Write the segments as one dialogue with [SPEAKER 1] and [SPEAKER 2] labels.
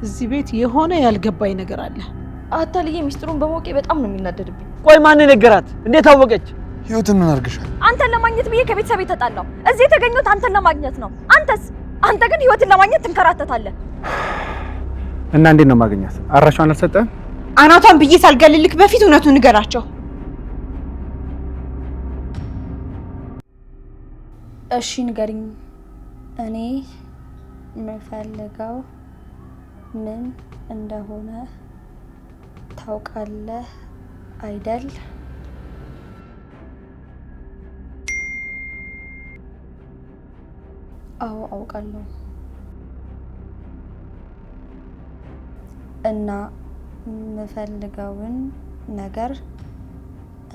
[SPEAKER 1] እዚህ ቤት የሆነ ያልገባኝ ነገር አለ።
[SPEAKER 2] አታልዬ ሚስጥሩን በሞቄ በጣም ነው የሚናደድብኝ።
[SPEAKER 3] ቆይ ማን ነገራት? እንዴት አወቀች?
[SPEAKER 4] ህይወትን ምን አርግሻል?
[SPEAKER 2] አንተን ለማግኘት ብዬ ከቤተሰብ ተጣላው። እዚህ የተገኘሁት አንተን ለማግኘት ነው። አንተ ግን ህይወትን ለማግኘት ትንከራተታለህ።
[SPEAKER 4] እና እንዴት ነው ማግኘት? አራሿን አልሰጠህም?
[SPEAKER 5] አናቷን ብዬ ሳልገልልክ በፊት እውነቱን ንገራቸው።
[SPEAKER 2] እሺ ንገሪኝ። እኔ የምፈልገው ምን እንደሆነ ታውቃለህ አይደል? አዎ አውቃለሁ። እና የምፈልገውን ነገር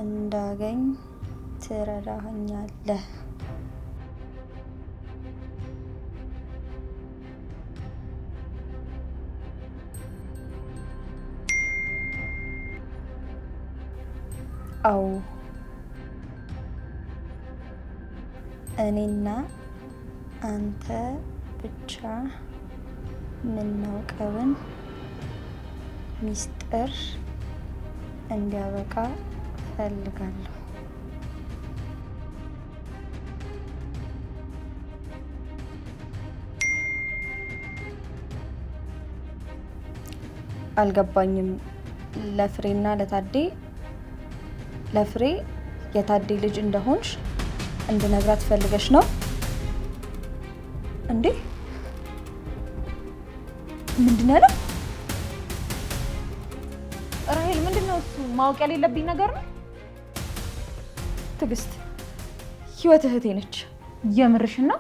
[SPEAKER 2] እንዳገኝ ትረዳኛለህ። አዎ እኔና አንተ ብቻ የምናውቀውን ሚስጥር እንዲያበቃ ፈልጋለሁ። አልገባኝም። ለፍሬና ለታዴ ለፍሬ የታዴ ልጅ እንደሆንሽ እንድነግራት ፈልገሽ ነው እንዴ? ምንድነው ያለው?
[SPEAKER 5] ራሄል ምንድነው እሱ? ማወቅ የሌለብኝ ነገር ነው?
[SPEAKER 2] ትዕግስት፣ ህይወት እህቴ ነች።
[SPEAKER 5] የምርሽን ነው?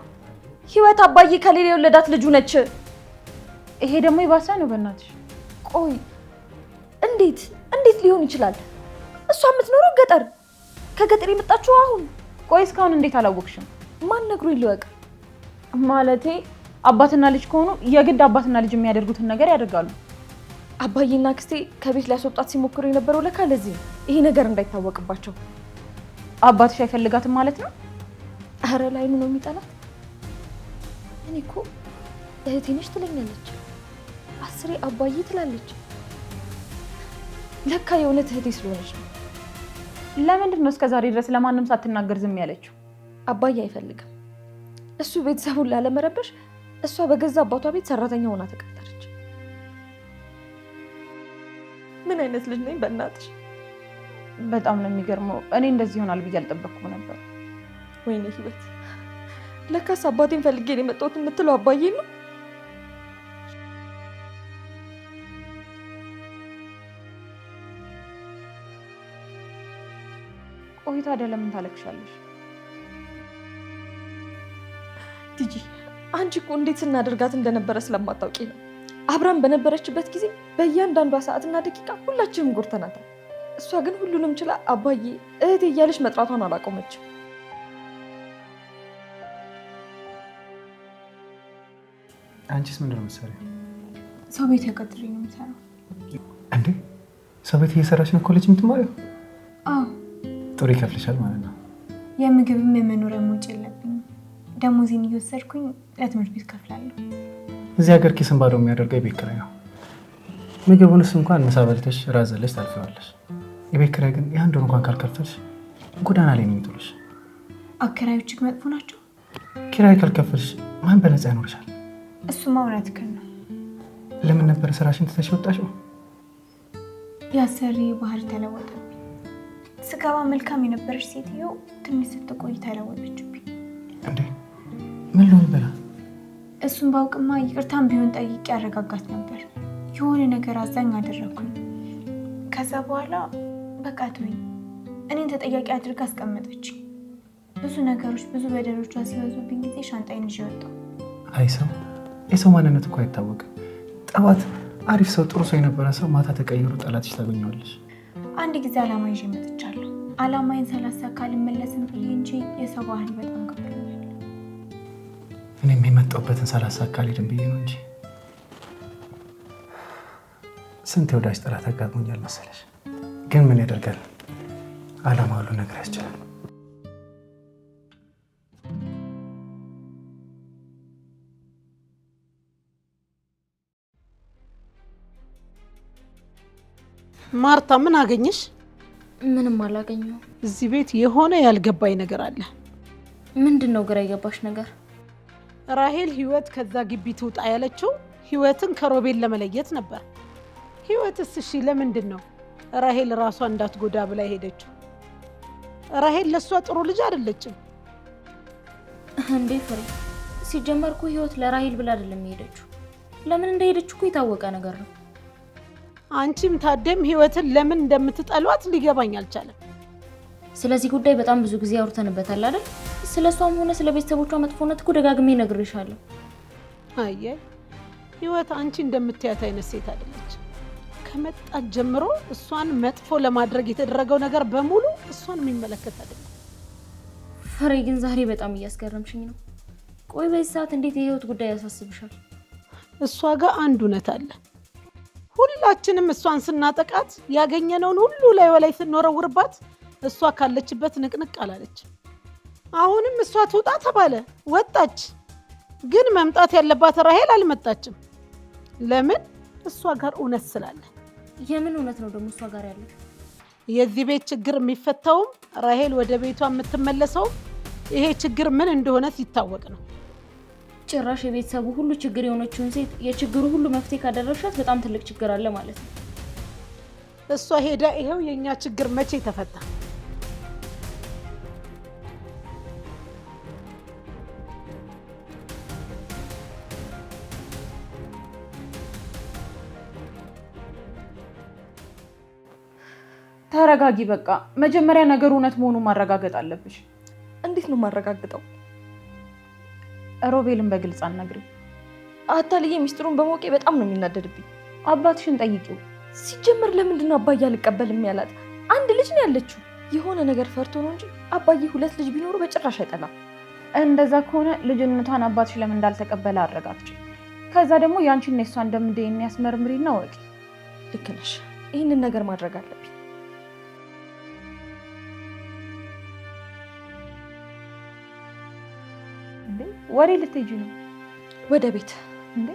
[SPEAKER 2] ህይወት አባዬ ከሌላ የወለዳት ልጁ ነች።
[SPEAKER 5] ይሄ ደግሞ ይባሳ ነው። በእናትሽ
[SPEAKER 2] ቆይ፣ እንዴት ሊሆን ይችላል? እሷ የምትኖረው ገጠር፣ ከገጠር የመጣችው አሁን።
[SPEAKER 5] ቆይ እስካሁን እንዴት አላወቅሽም?
[SPEAKER 2] ማን ነግሮኝ ሊወቅ?
[SPEAKER 5] ማለቴ አባትና ልጅ ከሆኑ የግድ አባትና ልጅ የሚያደርጉትን ነገር ያደርጋሉ።
[SPEAKER 2] አባዬና ክስቴ ከቤት ሊያስወጣት ሲሞክሩ የነበረው ለካ ለዚህ ይሄ ነገር እንዳይታወቅባቸው።
[SPEAKER 5] አባትሽ አይፈልጋትም ማለት ነው?
[SPEAKER 2] አረ ላይኑ ነው የሚጠላት። እኔ እኮ እህቴ ነች ትለኛለች፣ አስሬ አባዬ ትላለች። ለካ የእውነት እህቴ ስለሆነች ነው።
[SPEAKER 5] ለምንድን ነው እስከዛሬ ድረስ ለማንም ሳትናገር ዝም ያለችው?
[SPEAKER 2] አባዬ አይፈልግም። እሱ ቤተሰቡን ላለመረበሽ እሷ በገዛ አባቷ ቤት ሰራተኛ ሆና ተቀጠረች። ምን አይነት ልጅ ነኝ በእናትሽ?
[SPEAKER 5] በጣም ነው የሚገርመው። እኔ እንደዚህ ይሆናል ብዬ አልጠበቅኩም ነበር።
[SPEAKER 2] ወይኔ ህይወት፣ ለካስ አባቴን ፈልጌ ነው የመጣሁት የምትለው አባዬ ነው።
[SPEAKER 5] ቆይ ታዲያ ለምን ታለቅሻለሽ?
[SPEAKER 2] ቲጂ፣ አንቺ እኮ እንዴት ስናደርጋት እንደነበረ ስለማታውቂ ነው። አብራን በነበረችበት ጊዜ በእያንዳንዷ ሰዓትና ደቂቃ ሁላችንም ጎድተናታል። እሷ ግን ሁሉንም ችላ አባዬ፣ እህቴ እያለች መጥራቷን አላቆመችም።
[SPEAKER 4] አንቺስ ምንድን ነው የምትሰሪው?
[SPEAKER 5] ሰው ቤት ተቀጥሬ ነው የምሰራው።
[SPEAKER 4] እንዴ ሰው ቤት እየሰራች ነው ኮሌጅ የምትማሪው?
[SPEAKER 5] አዎ።
[SPEAKER 4] ጥሩ ይከፍልሻል ማለት ነው?
[SPEAKER 5] የምግብም የመኖሪያም ወጪ የለብኝም። ደሞዜን እየወሰድኩኝ ለትምህርት ቤት ከፍላለሁ።
[SPEAKER 4] እዚህ ሀገር ኪስን ባዶ የሚያደርገው የቤት ኪራይ ነው። ምግቡንስ እንኳን ምሳ በልተሽ ራስ ዘለሽ ታልፊዋለሽ። የቤት ኪራይ ግን የአንድ ወር እንኳን ካልከፈልሽ ጎዳና ላይ ነው የሚጥሉሽ።
[SPEAKER 5] አከራዮች እጅግ መጥፎ ናቸው።
[SPEAKER 4] ኪራይ ካልከፈልሽ ማን በነፃ ያኖርሻል?
[SPEAKER 5] እሱማ እውነትህን ነው።
[SPEAKER 4] ለምን ነበር ስራሽን ትተሽ ወጣሽው?
[SPEAKER 5] የአሰሪ ባህሪ ተለወጠብኝ። ስገባ መልካም የነበረች ሴትዮ ትንሽ ስትቆይ ተለወጠችብኝ።
[SPEAKER 4] እንዴ ምን ልሆን በላ?
[SPEAKER 5] እሱን ባውቅማ ይቅርታም ቢሆን ጠይቄ ያረጋጋት ነበር። የሆነ ነገር አዛኝ አደረኩኝ። ከዛ በኋላ በቃ ተወኝ። እኔን ተጠያቂ አድርጋ አስቀመጠችኝ። ብዙ ነገሮች፣ ብዙ በደሎቿ ሲበዙብኝ ጊዜ ሻንጣዬን ይዤ ወጣሁ።
[SPEAKER 4] አይ ሰው የሰው ማንነት እኮ አይታወቅም። ጠዋት አሪፍ ሰው፣ ጥሩ ሰው የነበረ ሰው ማታ ተቀይሮ ጠላትሽ ታገኘዋለሽ።
[SPEAKER 5] አንድ ጊዜ አላማ ይዤ መጥቻለሁ። አላማዬን ሳላሳካ አልመለስም ብዬ እንጂ የሰው ባህሪ በጣም ከብዶኛል።
[SPEAKER 4] እኔም የመጣሁበትን ሳላሳካ አልሄድም ብዬ ነው እንጂ ስንት የወዳጅ ጠላት አጋጥሞኛል መሰለሽ። ግን ምን ያደርጋል፣ አላማ ሁሉ ነገር ያስችላል።
[SPEAKER 1] ማርታ ምን አገኘሽ?
[SPEAKER 6] ምንም አላገኘው።
[SPEAKER 1] እዚህ ቤት የሆነ ያልገባኝ ነገር አለ።
[SPEAKER 6] ምንድነው ግራ የገባሽ ነገር?
[SPEAKER 1] ራሄል ህይወት ከዛ ግቢ ትውጣ ያለችው ህይወትን ከሮቤል ለመለየት ነበር። ህይወትስ እሺ ለምንድን ነው ራሄል ራሷ እንዳትጎዳ ብላ ሄደችው? ራሄል ለሷ ጥሩ ልጅ አይደለችም
[SPEAKER 6] እንዴ ፍሬ? ሲጀመር እኮ ህይወት ለራሄል ብላ አይደለም ሄደችው። ለምን እንደሄደች እኮ የታወቀ ነገር ነው።
[SPEAKER 1] አንቺም ታደም ህይወትን ለምን እንደምትጠሏት ሊገባኝ አልቻለም።
[SPEAKER 6] ስለዚህ ጉዳይ በጣም ብዙ ጊዜ አውርተንበታል አይደል? ስለሷም ሆነ ስለ ቤተሰቦቿ መጥፎነት እኮ ደጋግሜ ነግሬሻለሁ።
[SPEAKER 1] አየ ህይወት አንቺ እንደምትያት አይነት ሴት አይደለች። ከመጣት ጀምሮ እሷን መጥፎ ለማድረግ የተደረገው ነገር በሙሉ እሷን የሚመለከት አይደለም።
[SPEAKER 6] ፍሬ ግን ዛሬ በጣም እያስገረምሽኝ ነው። ቆይ በዚህ ሰዓት እንዴት የህይወት ጉዳይ ያሳስብሻል?
[SPEAKER 1] እሷ ጋር አንድ እውነት አለ። ሁላችንም እሷን ስናጠቃት ያገኘነውን ሁሉ ላይ ስንወረውርባት እሷ ካለችበት ንቅንቅ አላለች። አሁንም እሷ ትውጣ ተባለ፣ ወጣች። ግን መምጣት ያለባት ራሄል አልመጣችም። ለምን? እሷ ጋር እውነት ስላለ።
[SPEAKER 6] የምን እውነት ነው ደግሞ እሷ ጋር ያለው?
[SPEAKER 1] የዚህ ቤት ችግር የሚፈታውም ራሄል ወደ ቤቷ የምትመለሰው ይሄ ችግር ምን እንደሆነ ሲታወቅ ነው።
[SPEAKER 6] ጭራሽ የቤተሰቡ ሁሉ ችግር የሆነችውን ሴት የችግሩ ሁሉ መፍትሄ ካደረሻት በጣም ትልቅ ችግር አለ ማለት ነው።
[SPEAKER 1] እሷ ሄዳ ይሄው የኛ ችግር መቼ ተፈታ?
[SPEAKER 7] ተረጋጊ። በቃ መጀመሪያ ነገር እውነት መሆኑን ማረጋገጥ አለብሽ።
[SPEAKER 2] እንዴት ነው ማረጋግጠው?
[SPEAKER 7] ሮቤልን በግልጽ አናግሪው።
[SPEAKER 2] አታልዬ ሚስጥሩን በሞቄ በጣም ነው የሚናደድብኝ።
[SPEAKER 7] አባትሽን ጠይቂው።
[SPEAKER 2] ሲጀመር ለምንድን ነው አባዬ አልቀበልም ያላት? አንድ ልጅ ነው ያለችው። የሆነ ነገር ፈርቶ ነው እንጂ አባዬ ሁለት ልጅ ቢኖሩ በጭራሽ አይጠላም።
[SPEAKER 7] እንደዛ ከሆነ ልጅነቷን አባትሽ ለምን እንዳልተቀበለ አረጋግጪ። ከዛ ደግሞ ያንቺና የሷን ደም ዲኤንኤ ያስመርምሪና ወቂ።
[SPEAKER 2] ልክ ነሽ። ይህንን ነገር ማድረግ አለብኝ።
[SPEAKER 7] ወሬ ልትሄጂ ነው?
[SPEAKER 2] ወደ ቤት።
[SPEAKER 7] እንዴ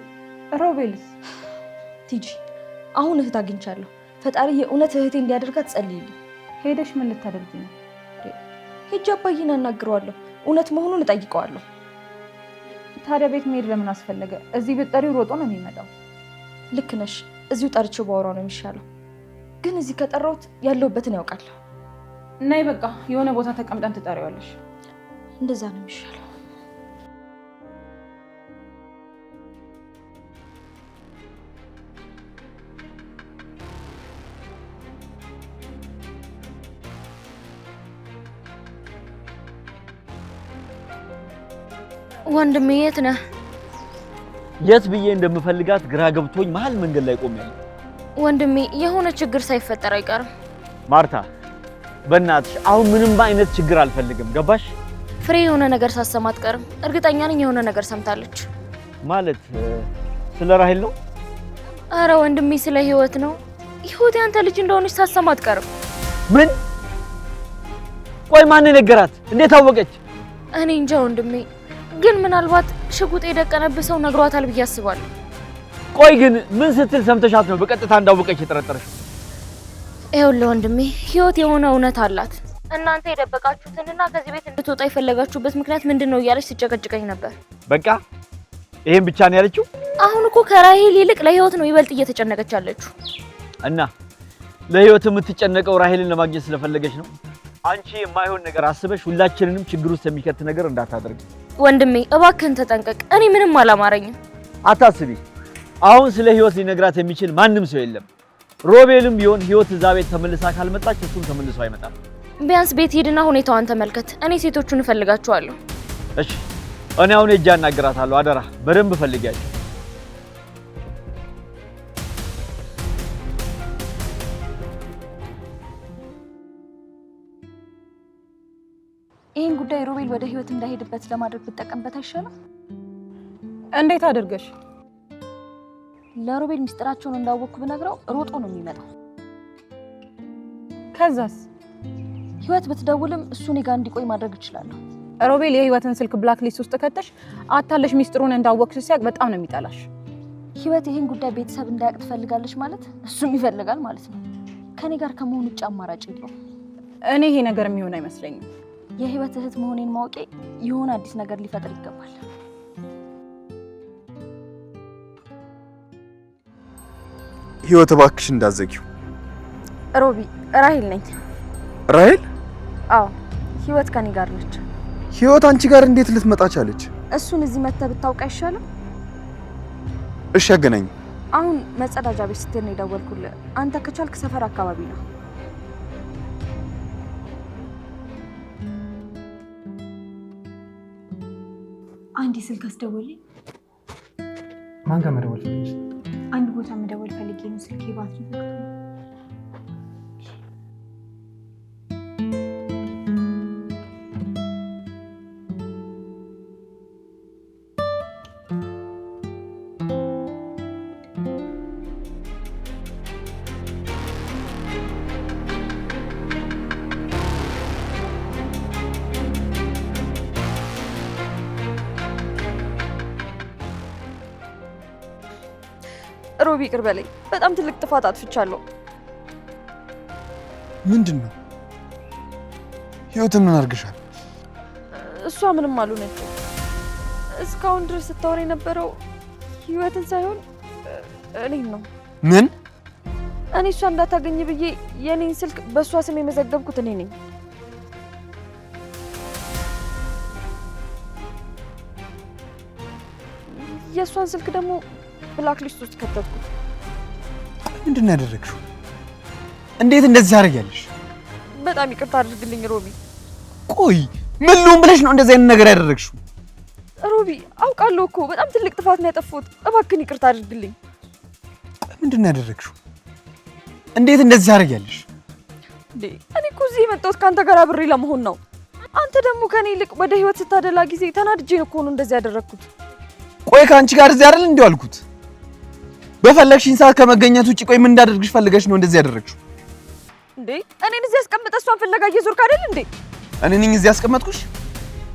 [SPEAKER 7] ሮቤልስ?
[SPEAKER 2] ቲጂ አሁን እህት አግኝቻለሁ። ፈጣሪ የእውነት እህቴ እንዲያደርጋት ጸልይልኝ።
[SPEAKER 7] ሄደሽ ምን ልታደርጊ ነው?
[SPEAKER 2] ሄጄ አባዬን አናግረዋለሁ። እውነት መሆኑን እጠይቀዋለሁ።
[SPEAKER 7] ታዲያ ቤት መሄድ ለምን አስፈለገ? እዚህ ብትጠሪው ሮጦ ነው የሚመጣው።
[SPEAKER 2] ልክ ነሽ። እዚሁ ጠርቼው ባወራው ነው የሚሻለው። ግን እዚህ ከጠራሁት ያለሁበትን ያውቃል።
[SPEAKER 7] ነይ በቃ የሆነ ቦታ ተቀምጠን ትጠሪዋለሽ።
[SPEAKER 2] እንደዛ ነው የሚሻለው።
[SPEAKER 6] ወንድሜ የት ነህ?
[SPEAKER 3] የት ብዬ እንደምፈልጋት ግራ ገብቶኝ መሀል መንገድ ላይ ቆሜያለሁ።
[SPEAKER 6] ወንድሜ የሆነ ችግር ሳይፈጠር አይቀርም።
[SPEAKER 3] ማርታ በእናትሽ አሁን ምንም አይነት ችግር አልፈልግም። ገባሽ?
[SPEAKER 6] ፍሬ የሆነ ነገር ሳሰማ አትቀርም። እርግጠኛ ነኝ የሆነ ነገር ሰምታለች።
[SPEAKER 3] ማለት ስለ ራሄል ነው?
[SPEAKER 6] አረ ወንድሜ ስለ ህይወት ነው። ህይወት ያንተ ልጅ እንደሆነች ሳሰማ አትቀርም።
[SPEAKER 3] ምን? ቆይ ማን ነገራት? እንዴት አወቀች?
[SPEAKER 6] እኔ እንጃ ወንድሜ፣ ግን ምናልባት ሽጉጥ የደቀነብህ ሰው ነግሯታል ብዬ አስባለሁ።
[SPEAKER 3] ቆይ ግን ምን ስትል ሰምተሻት ነው በቀጥታ እንዳወቀች የጠረጠረሽ?
[SPEAKER 6] ይኸውልህ ወንድሜ፣ ህይወት የሆነ እውነት አላት። እናንተ የደበቃችሁትንና ከዚህ ቤት እንድትወጣ የፈለጋችሁበት ምክንያት ምንድነው እያለች ትጨቀጭቀኝ ነበር።
[SPEAKER 3] በቃ ይሄን ብቻ ነው ያለችው?
[SPEAKER 6] አሁን እኮ ከራሄል ይልቅ ለህይወት ነው ይበልጥ እየተጨነቀች ያለችው።
[SPEAKER 3] እና ለህይወት የምትጨነቀው ራሄልን ለማግኘት ስለፈለገች ነው? አንቺ የማይሆን ነገር አስበሽ ሁላችንንም ችግር ውስጥ የሚከት ነገር እንዳታደርጊ
[SPEAKER 6] ወንድሜ፣ እባክህን ተጠንቀቅ። እኔ ምንም አላማረኝም።
[SPEAKER 3] አታስቢ። አሁን ስለ ህይወት ሊነግራት የሚችል ማንም ሰው የለም። ሮቤልም ቢሆን ህይወት እዛ ቤት ተመልሳ ካልመጣች እሱም ተመልሶ አይመጣም።
[SPEAKER 6] ቢያንስ ቤት ሂድና ሁኔታዋን ተመልከት። እኔ ሴቶቹን እፈልጋቸዋለሁ።
[SPEAKER 3] እሺ፣ እኔ አሁን ሄጄ አናግራታለሁ። አደራ በደንብ ፈልጊያቸው።
[SPEAKER 2] ይህን ጉዳይ ሮቤል ወደ ህይወት እንዳይሄድበት ለማድረግ ብጠቀምበት አይሻልም?
[SPEAKER 7] እንዴት አድርገሽ?
[SPEAKER 2] ለሮቤል ሚስጥራቸውን እንዳወቅኩ ብነግረው ሮጦ ነው የሚመጣው።
[SPEAKER 7] ከዛስ?
[SPEAKER 2] ህይወት ብትደውልም እሱ እኔ ጋር እንዲቆይ ማድረግ እችላለሁ።
[SPEAKER 7] ሮቤል የህይወትን ስልክ ብላክ ሊስት ውስጥ ከተሽ አታለሽ ሚስጥሩን እንዳወቅሽ ሲያቅ በጣም ነው የሚጠላሽ።
[SPEAKER 2] ህይወት ይህን ጉዳይ ቤተሰብ እንዳያውቅ ትፈልጋለች ማለት እሱም ይፈልጋል ማለት ነው።
[SPEAKER 6] ከኔ ጋር ከመሆን ውጭ አማራጭ የለውም።
[SPEAKER 7] እኔ ይሄ ነገር የሚሆን አይመስለኝም።
[SPEAKER 6] የህይወት እህት መሆኔን ማወቄ የሆነ አዲስ ነገር ሊፈጥር ይገባል።
[SPEAKER 8] ህይወት እባክሽ እንዳዘጊው።
[SPEAKER 6] ሮቢ ራሄል ነኝ።
[SPEAKER 8] ራሄል?
[SPEAKER 6] አዎ ህይወት ከኔ ጋር ነች።
[SPEAKER 8] ህይወት አንቺ ጋር እንዴት ልትመጣ ቻለች?
[SPEAKER 6] እሱን እዚህ መተህ ብታውቅ አይሻልም?
[SPEAKER 8] እሺ ያገናኝ።
[SPEAKER 6] አሁን መጸዳጃ ቤት ስትሄድ ነው የደወልኩልህ። አንተ ከቻልክ ሰፈር አካባቢ ነው።
[SPEAKER 5] አንድ ስልክ አስደውልኝ።
[SPEAKER 4] ማን ጋር መደወል ፈልገሽ?
[SPEAKER 5] አንድ ቦታ መደወል ፈልጌ ነው። ስልኬ ባትሪ ዘግቶ ነው።
[SPEAKER 2] ሮቢ ይቅር በለኝ። በጣም ትልቅ ጥፋት አጥፍቻለሁ።
[SPEAKER 8] ምንድነው? ህይወት ምን አድርገሻል?
[SPEAKER 2] እሷ ምንም አልሆነችም። እስካሁን ድረስ ስታወራ የነበረው ህይወትን ሳይሆን እኔን ነው።
[SPEAKER 8] ምን?
[SPEAKER 2] እኔ እሷ እንዳታገኝ ብዬ የኔን ስልክ በእሷ ስም የመዘገብኩት እኔ ነኝ። የእሷን ስልክ ደግሞ ብላክ ሊስት ውስጥ ከተትኩት።
[SPEAKER 8] ምንድን ነው ያደረግሽው? እንዴት እንደዚህ ታደርጊያለሽ?
[SPEAKER 2] በጣም ይቅርታ አድርግልኝ ሮቢ።
[SPEAKER 8] ቆይ ምን ልሁን ብለሽ ነው እንደዚህ አይነት ነገር ያደረግሽው?
[SPEAKER 2] ሮቢ አውቃለሁ እኮ በጣም ትልቅ ጥፋት ነው ያጠፋሁት። እባክህን ይቅርታ አድርግልኝ።
[SPEAKER 8] ምንድን ነው ያደረግሽው? እንዴት እንደዚህ ታደርጊያለሽ?
[SPEAKER 2] እኔ እኮ እዚህ የመጣሁት ከአንተ ጋር አብሬ ለመሆን ነው። አንተ ደግሞ ከኔ ይልቅ ወደ ህይወት ስታደላ ጊዜ ተናድጄ እኮ ነው እንደዚህ ያደረግኩት።
[SPEAKER 8] ቆይ ከአንቺ ጋር እዚህ አይደል እንዴ አልኩት? በፈለግሽኝ ሰዓት ከመገኘት ውጪ ቆይ ምን እንዳደርግሽ ፈልገሽ ነው እንደዚህ ያደረግሽው?
[SPEAKER 2] እኔን እዚህ ያስቀምጠ እሷን ፍለጋ እየዞርክ አይደል እንዴ?
[SPEAKER 8] እኔ ነኝ እዚህ ያስቀመጥኩሽ?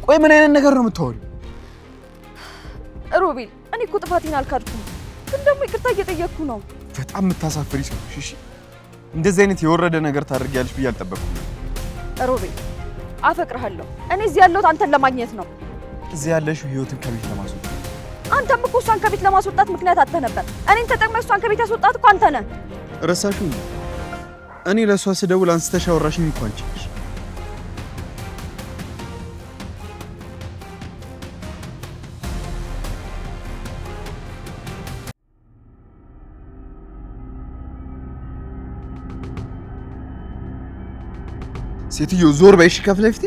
[SPEAKER 8] ቆይ ምን አይነት ነገር ነው የምታወሪው?
[SPEAKER 2] ሮቤል እኔ እኮ ጥፋቴን አልካድኩም፣ ግን ደግሞ ይቅርታ እየጠየቅኩ ነው።
[SPEAKER 8] በጣም የምታሳፍሪ ሰው ነሽ። እሺ እንደዚህ አይነት የወረደ ነገር ታደርጊያለሽ ብዬ አልጠበቅኩም።
[SPEAKER 2] ሮቤል አፈቅርሃለሁ። እኔ እዚህ ያለሁት አንተን ለማግኘት ነው።
[SPEAKER 8] እዚህ ያለሽው ህይወትን ከቤት ለማስወጣት።
[SPEAKER 2] አንተም እኮ እሷን ከቤት ለማስወጣት ምክንያት አጥተህ ነበር። እኔን ተጠቅመህ እሷን ከቤት ያስወጣት እኮ አንተ ነህ።
[SPEAKER 8] ረሳሽው? እኔ ለእሷ ስደውል አንስተሽ አወራሽኝ እኮ አንቺ ነሽ። ሴትዮ ዞር በይሽ ከፊት ለፊቴ።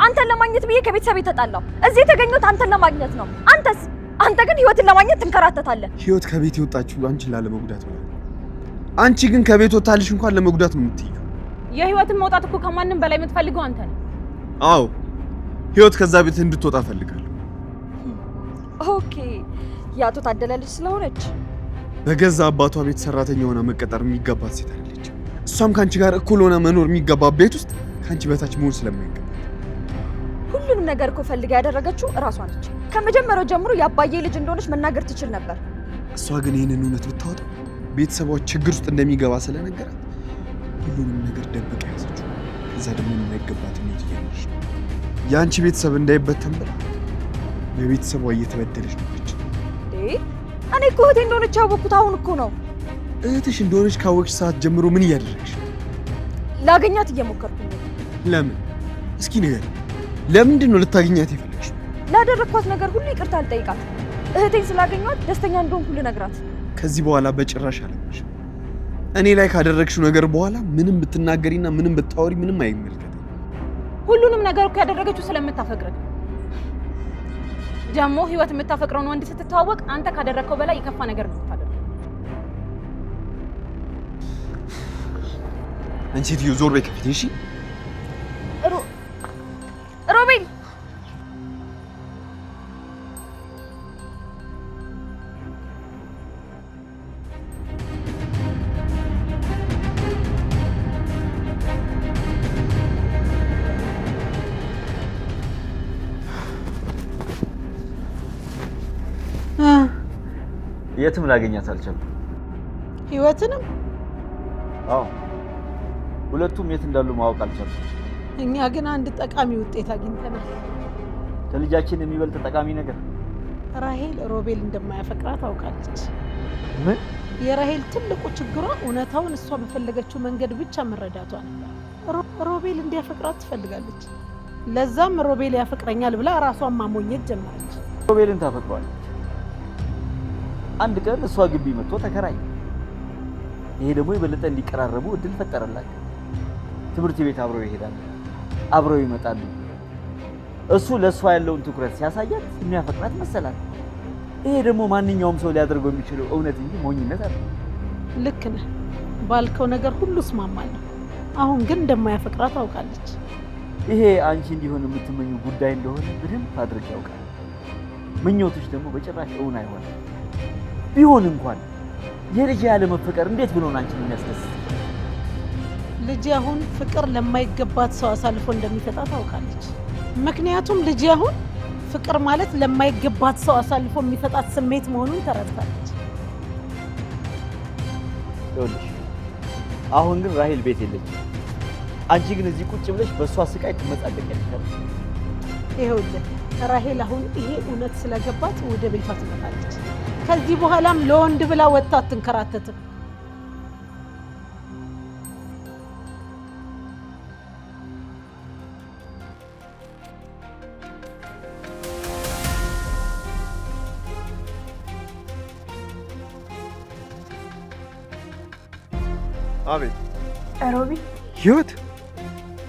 [SPEAKER 2] አንተን ለማግኘት ብዬ ከቤተሰቤ ተጣላሁ። እዚህ የተገኘሁት አንተን ለማግኘት ነው። አንተ ግን ህይወትን ለማግኘት ትንከራተታለህ።
[SPEAKER 8] ህይወት ከቤት የወጣችው አንቺን ላለመጉዳት ነው። አንቺ ግን ከቤት ወጣልሽ እንኳን ለመጉዳት ነው የምትይው።
[SPEAKER 7] የህይወትን መውጣት እኮ ከማንም በላይ የምትፈልገው አንተ ነህ።
[SPEAKER 8] አዎ ህይወት ከዛ ቤት እንድትወጣ ፈልጋለሁ።
[SPEAKER 2] ኦኬ የአቶ ታደለ ልጅ ስለሆነች
[SPEAKER 8] በገዛ አባቷ ቤት ሰራተኛ ሆና መቀጠር የሚገባት ሴት አይደለች። እሷም ከአንቺ ጋር እኩል ሆና መኖር የሚገባት ቤት ውስጥ ከአንቺ በታች መሆን ስለማይገባ
[SPEAKER 2] ሁሉንም ነገር እኮ ፈልጋ ያደረገችው እራሷ ነች። ከመጀመሪያው ጀምሮ የአባዬ ልጅ እንደሆነች መናገር ትችል ነበር።
[SPEAKER 8] እሷ ግን ይህንን እውነት ብታወጣ ቤተሰቧ ችግር ውስጥ እንደሚገባ ስለነገራት ሁሉንም ነገር ደብቃ ያዘችው። ከዛ ደግሞ የማይገባት ሞት እየኖረች ነው። የአንቺ ቤተሰብ እንዳይበተን ብላ በቤተሰቧ እየተበደለች ነች።
[SPEAKER 2] እኔ እኮ እህቴ እንደሆነች ያወቅኩት አሁን እኮ ነው።
[SPEAKER 8] እህትሽ እንደሆነች ካወቅሽ ሰዓት ጀምሮ ምን እያደረግሽ?
[SPEAKER 2] ላገኛት እየሞከርኩ ነው።
[SPEAKER 8] ለምን? እስኪ ንገሪኝ። ለምንድን ነው ልታገኛት የፈለግሽው?
[SPEAKER 2] ላደረግኳት ነገር ሁሉ ይቅርታ አልጠይቃት። እህቴን ስላገኘኋት ደስተኛ እንደሆንኩ ልነግራት።
[SPEAKER 8] ከዚህ በኋላ በጭራሽ አለብሽ። እኔ ላይ ካደረግሽው ነገር በኋላ ምንም ብትናገሪና ምንም ብታወሪ ምንም አይመለከትም።
[SPEAKER 7] ሁሉንም ነገር እኮ ያደረገችው ስለምታፈቅረው ደግሞ ህይወት የምታፈቅረውን ወንድ ስትተዋወቅ አንተ ካደረግከው በላይ የከፋ ነገር ነው የምታደርገው።
[SPEAKER 8] አንቺ ሴትዮ ዞር በይ ከፊቴ። እሺ
[SPEAKER 2] ሮቤል
[SPEAKER 3] የትም ላገኛት አልቻልኩም።
[SPEAKER 1] ህይወትንም
[SPEAKER 3] አዎ ሁለቱም የት እንዳሉ ማወቅ አልቻልኩም።
[SPEAKER 1] እኛ ግን አንድ ጠቃሚ ውጤት አግኝተናል።
[SPEAKER 3] ከልጃችን የሚበልጥ ጠቃሚ ነገር?
[SPEAKER 1] ራሄል ሮቤል እንደማያፈቅራት ታውቃለች።
[SPEAKER 3] ምን?
[SPEAKER 1] የራሄል ትልቁ ችግሯ እውነታውን እሷ በፈለገችው መንገድ ብቻ መረዳቷ ነበር። ሮቤል እንዲያፈቅራት ትፈልጋለች። ለዛም ሮቤል ያፈቅረኛል ብላ ራሷን ማሞኘት ጀመረች።
[SPEAKER 3] ሮቤልን ታፈቅሯለች። አንድ ቀን እሷ ግቢ መጥቶ ተከራይ። ይሄ ደግሞ የበለጠ እንዲቀራረቡ እድል ፈጠረላቸው። ትምህርት ቤት አብረው ይሄዳሉ፣ አብረው ይመጣሉ። እሱ ለእሷ ያለውን ትኩረት ሲያሳያት የሚያፈቅራት መሰላት። ይሄ ደግሞ ማንኛውም ሰው ሊያደርገው የሚችለው እውነት እንጂ ሞኝነት አይደለም።
[SPEAKER 1] ልክ ነህ። ባልከው ነገር ሁሉ እስማማለሁ። አሁን ግን እንደማያፈቅራት ታውቃለች።
[SPEAKER 3] ይሄ አንቺ እንዲሆን የምትመኙ ጉዳይ እንደሆነ በደንብ አድርጌ ያውቃል። ምኞትሽ ደግሞ በጭራሽ እውን አይሆንም። ቢሆን እንኳን የልጅ ያለ መፈቀር እንዴት ብሎ ነው አንቺን የሚያስደስት?
[SPEAKER 1] ልጅ አሁን ፍቅር ለማይገባት ሰው አሳልፎ እንደሚሰጣ ታውቃለች። ምክንያቱም ልጅ አሁን ፍቅር ማለት ለማይገባት ሰው አሳልፎ የሚሰጣት ስሜት መሆኑን ተረድታለች።
[SPEAKER 3] ይኸውልሽ አሁን ግን ራሄል ቤት የለችም። አንቺ ግን እዚህ ቁጭ ብለሽ በእሷ ስቃይ ትመጻደቂያለሽ።
[SPEAKER 1] ይኸውልህ ራሄል አሁን ይሄ እውነት ስለገባት ወደ ቤቷ ትመጣለች። ከዚህ በኋላም ለወንድ ብላ ወጥታ አትንከራተትም።
[SPEAKER 8] አቤት።
[SPEAKER 5] ሮቢ
[SPEAKER 8] ህይወት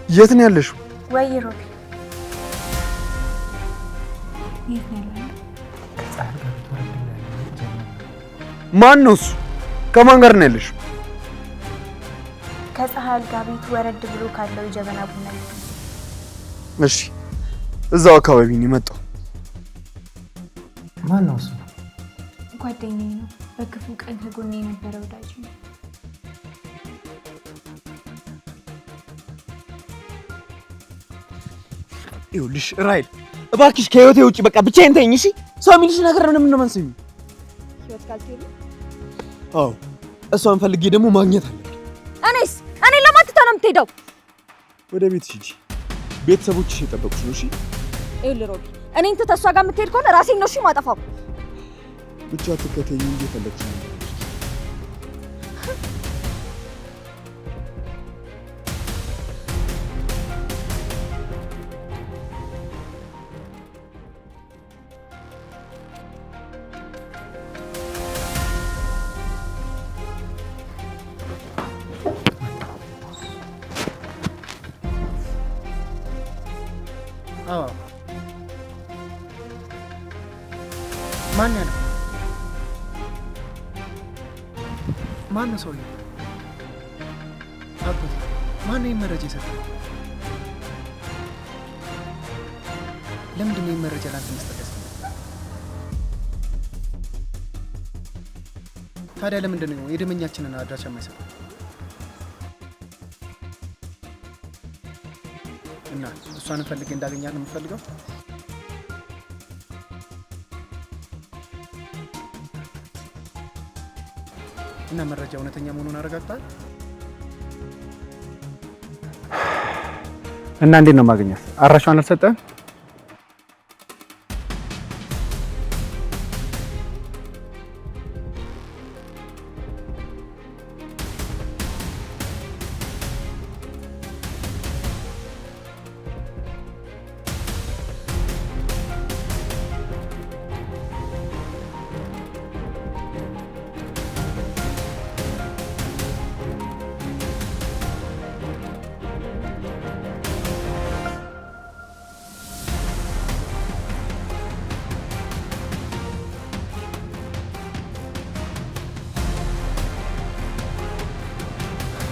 [SPEAKER 8] የት ነው ያለሽው?
[SPEAKER 5] ወይ ሮቢ የት ነው ያለሽው?
[SPEAKER 8] ማን ነው እሱ? ከማን ጋር ነው ያለሽው?
[SPEAKER 5] ከፀሐይ አልጋ ቤት ወረድ ብሎ ካለው ጀበና ቡና ቤት።
[SPEAKER 8] እሺ እዛው አካባቢ ነው የመጣው።
[SPEAKER 4] ማን ነው እሱ?
[SPEAKER 5] ጓደኛዬ ነው። በክፉ ቀን ከጎኔ የነበረ ወዳጅ ነው።
[SPEAKER 8] ይኸውልሽ ራሄል እባክሽ ከህይወቴ ውጪ በቃ ብቻዬን ተይኝ እሺ። ሰው የሚልሽ ነገር ምንም ነው መንሰኝ።
[SPEAKER 2] ህይወት ካልተሄደ
[SPEAKER 8] አዎ እሷን ፈልጌ ደግሞ ማግኘት አለብኝ።
[SPEAKER 6] እኔ ለማትታ ነው የምትሄደው?
[SPEAKER 8] ወደ ቤትሽ ሂጂ። ቤተሰቦችሽ የጠበቁሽ ነው እሺ።
[SPEAKER 6] ይኸውልህ ሮቢ እኔን ትተህ እሷ ጋር የምትሄድ ከሆነ ራሴን ነው እሺ ማጠፋው።
[SPEAKER 8] ብቻ ትከተይኝ እንጂ ፈለግሽ ነው።
[SPEAKER 4] አዎ ማን ነው? ማን ነው ሰውዬው? አጎቴ ማን ነው መረጃ የሰጠው? ለምንድን ነው መረጃ ላንተ መስጠት ያስፈልጋል? ታዲያ ለምንድን ነው የደመኛችንን አድራሻ የማይሰጠው? እና እሷን ፈልጌ እንዳገኛት ነው የምፈልገው? እና መረጃ እውነተኛ መሆኑን አረጋግጣል? እና እንዴት ነው ማግኘት? አድራሻዋን አልሰጠህም?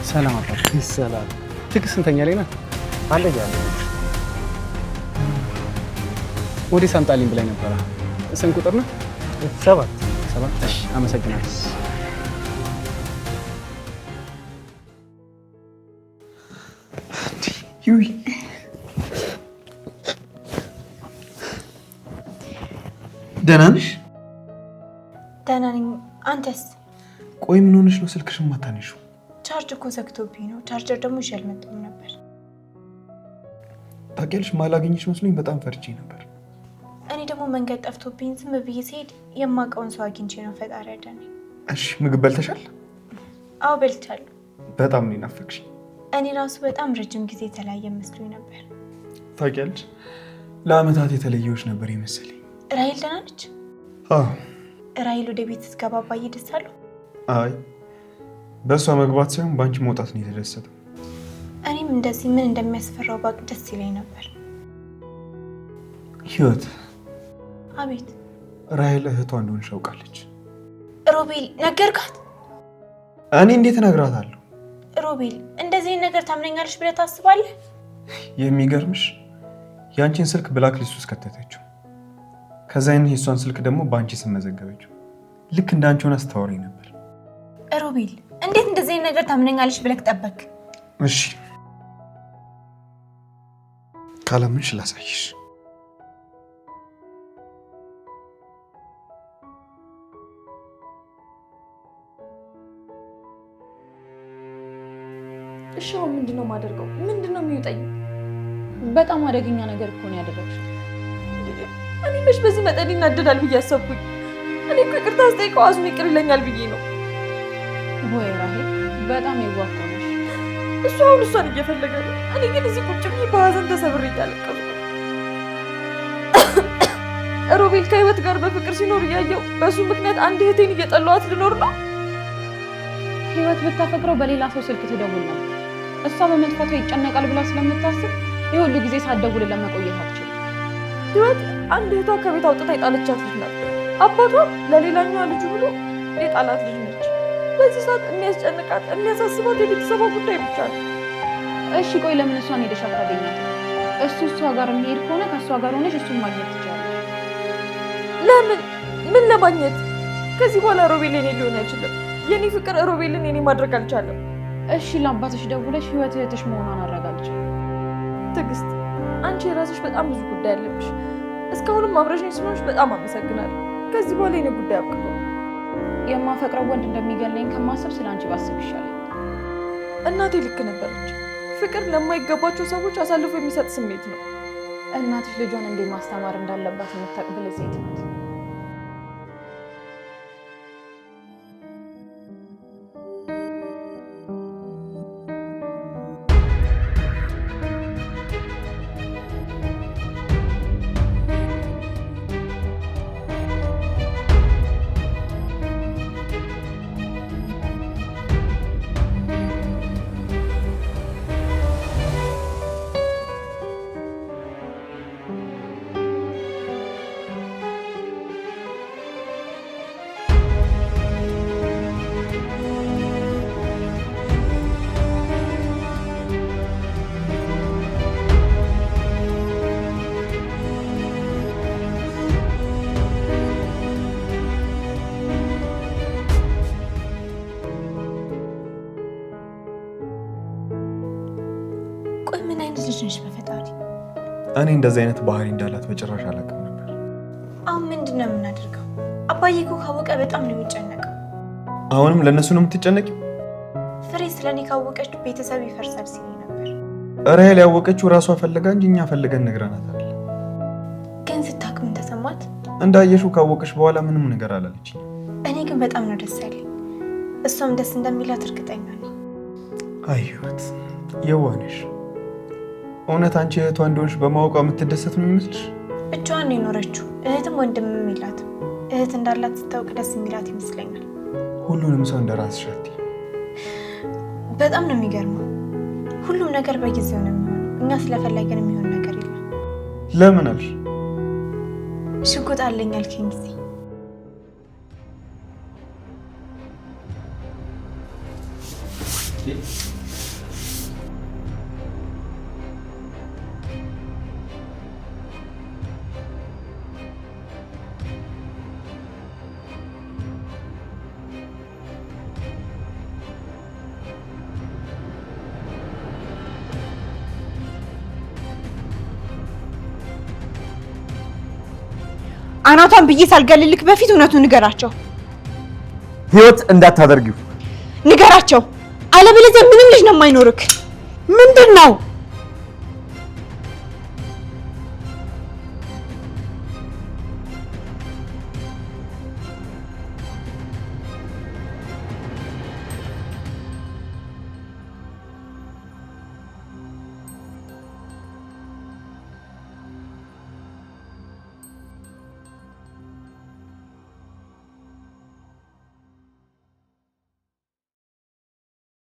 [SPEAKER 4] ሰላም አባ። ሰላም። ትዕግስት ስንተኛ ላይ ናት? አንደኛ ላይ ነች። ወዲህ ሳምጣልኝ ብላኝ ነበረ። ስንት ቁጥር ነው? 7 7። እሺ አመሰግናለሁ።
[SPEAKER 8] ዩይ ደህና ነሽ?
[SPEAKER 5] ደህና ነኝ። አንተስ?
[SPEAKER 8] ቆይ ምን ሆነሽ ነው ስልክሽን ማታነሺው?
[SPEAKER 5] ቻርጅ እኮ ዘግቶብኝ ነው። ቻርጀር ደግሞ ይዤ አልመጣሁም ነበር።
[SPEAKER 8] ታውቂያለሽ፣ ማላገኝሽ መስሎኝ በጣም ፈርቼ ነበር።
[SPEAKER 5] እኔ ደግሞ መንገድ ጠፍቶብኝ ዝም ብዬ ስሄድ የማውቀውን ሰው አግኝቼ ነው። ፈጣሪ ያዳነኝ።
[SPEAKER 8] እሺ፣ ምግብ በልተሻል?
[SPEAKER 5] አዎ በልቻለሁ።
[SPEAKER 8] በጣም ነው የናፈቅሽኝ።
[SPEAKER 5] እኔ ራሱ በጣም ረጅም ጊዜ የተለያየ መስሎኝ ነበር።
[SPEAKER 8] ታውቂያለሽ፣ ለአመታት የተለየዎች ነበር የመሰለኝ።
[SPEAKER 5] ራይል ደህና ነች?
[SPEAKER 8] አዎ።
[SPEAKER 5] ራይል ወደ ቤት ስትገባ አባዬ ደስ አለው?
[SPEAKER 8] አይ በእሷ መግባት ሳይሆን በአንቺ መውጣት ነው የተደሰተው።
[SPEAKER 5] እኔም እንደዚህ ምን እንደሚያስፈራው ባቅ ደስ ይለኝ ነበር።
[SPEAKER 8] ህይወት።
[SPEAKER 5] አቤት።
[SPEAKER 8] ራይል እህቷ እንደሆነች አውቃለች።
[SPEAKER 5] ሮቤል ነገርካት?
[SPEAKER 8] እኔ እንዴት እነግራታለሁ?
[SPEAKER 5] ሮቤል እንደዚህ ነገር ታምነኛለሽ ብለህ ታስባለህ?
[SPEAKER 8] የሚገርምሽ የአንቺን ስልክ ብላክ ሊስት ውስጥ ከተተችው። ከዛ የእሷን ስልክ ደግሞ በአንቺ ስም መዘገበችው። ልክ እንደ አንቺ ሆና ስታወራኝ ነበር።
[SPEAKER 5] ሮቤል እንዴት እንደዚህ ነገር ታምነኛለሽ ብለህ ጠበቅ?
[SPEAKER 8] እሺ ካላምንሽ ላሳይሽ።
[SPEAKER 2] እሺ አሁን ምንድነው የማደርገው? ምንድነው የሚውጠኝ?
[SPEAKER 7] በጣም አደገኛ ነገር እኮ ነው ያደረግሽው።
[SPEAKER 2] እኔ መች በዚህ መጠን ይናደዳል ብዬ አሰብኩኝ። እኔ እኮ ይቅርታ ስጠይቀው አዝኖ ይቅር ይለኛል ብዬ ነው።
[SPEAKER 7] ወይ ራሄል በጣም የዋህ ነሽ።
[SPEAKER 2] እሱ አሁን እሷን እየፈለገ ነው። እኔ ግን እዚህ ቁጭ ብዬ በሀዘን ተሰብሬ እያለቀስኩ ነው። ሮቤል ከህይወት ጋር በፍቅር ሲኖር እያየው በእሱ ምክንያት አንድ እህቴን እየጠላኋት ልኖር ነው።
[SPEAKER 7] ህይወት ብታፈቅረው በሌላ ሰው ስልክ ትደውል ነበር። እሷ በመጥፋቷ ይጨነቃል ብላ ስለምታስብ የሁሉ ጊዜ ሳትደውልለት መቆየት አትችልም።
[SPEAKER 2] ህይወት አንድ እህቷ ከቤት አውጥታ የጣለቻት ልጅ ናት። አባቷ ለሌላኛዋ ልጁ ብሎ የጣላት ልጅ ነች። በዚህ ሰዓት የሚያስጨንቃት የሚያሳስባት የቤተሰቧ ጉዳይ ብቻ ነው።
[SPEAKER 7] እሺ ቆይ ለምን እሷን ሄደሽ አታገኛት? እሷ ጋር የሚሄድ ከሆነ ከእሷ ጋር ሆነሽ እሱን ማግኘት ትችላለሽ።
[SPEAKER 2] ለምን? ምን ለማግኘት? ከዚህ በኋላ ሮቤል የኔ ሊሆን አይችልም። የኔ ፍቅር ሮቤልን የኔ ማድረግ አልቻለም።
[SPEAKER 7] እሺ ለአባትሽ ደውለሽ ህይወት እህትሽ መሆኗን አረጋግጪ።
[SPEAKER 2] ትዕግስት፣ አንቺ የራስሽ በጣም ብዙ ጉዳይ አለብሽ። እስካሁንም አብረሽኝ ስለሆንሽ በጣም አመሰግናለሁ። ከዚህ በኋላ የኔ ጉዳይ አብቅቷል።
[SPEAKER 7] የማፈቅረው ወንድ እንደሚገለኝ ከማሰብ ስለ አንቺ ባስብ ይሻለኝ።
[SPEAKER 2] እናቴ ልክ ነበረች። ፍቅር ለማይገባቸው ሰዎች አሳልፎ የሚሰጥ ስሜት ነው።
[SPEAKER 7] እናትሽ ልጇን እንዴት ማስተማር እንዳለባት የምታውቅ ብልህ ሴት ናት።
[SPEAKER 5] ቆይ ምን አይነት ልጅ ነሽ በፈጣሪ?
[SPEAKER 8] እኔ እንደዚህ አይነት ባህሪ እንዳላት በጭራሽ አላውቅም ነበር።
[SPEAKER 5] አሁን ምንድነው የምናደርገው? አባዬ እኮ ካወቀ በጣም ነው የሚጨነቀው።
[SPEAKER 8] አሁንም ለእነሱ ነው የምትጨነቂው?
[SPEAKER 5] ፍሬ ስለኔ ካወቀች ቤተሰብ ይፈርሳል ሲለኝ ነበር።
[SPEAKER 8] ራሄል ያወቀችው ራሷ ፈልጋ እንጂ እኛ ፈልገን ነግረናታል።
[SPEAKER 5] ግን ስታውቅ ምን ተሰማት?
[SPEAKER 8] እንዳየሽው ካወቀች በኋላ ምንም ነገር አላለችኝ።
[SPEAKER 5] እኔ ግን በጣም ነው ደስ ያለኝ። እሷም ደስ እንደሚላት እርግጠኛ ነኝ።
[SPEAKER 8] አይ ህይወት የዋህ ነሽ። እውነት አንቺ እህቷ እንደሆንሽ በማወቋ የምትደሰት ነው የሚመስልሽ?
[SPEAKER 5] ብቻዋን ነው የኖረችው። እህትም ወንድምም የላትም። እህት እንዳላት ስታውቅ ደስ የሚላት ይመስለኛል።
[SPEAKER 8] ሁሉንም ሰው እንደራስሽ አትይ።
[SPEAKER 5] በጣም ነው የሚገርመው። ሁሉም ነገር በጊዜው ነው የሚሆነው። እኛ ስለፈለግን የሚሆን ነገር የለም።
[SPEAKER 8] ለምን አልሽ?
[SPEAKER 5] ሽጉጥ አለኝ አልከኝ ጊዜ
[SPEAKER 9] አናቷን ብዬ ሳልገልልክ በፊት እውነቱን ንገራቸው።
[SPEAKER 3] ህይወት እንዳታደርጊው
[SPEAKER 9] ንገራቸው። አለበለዚያ ምንም ልጅ ነው የማይኖርክ።
[SPEAKER 1] ምንድን ነው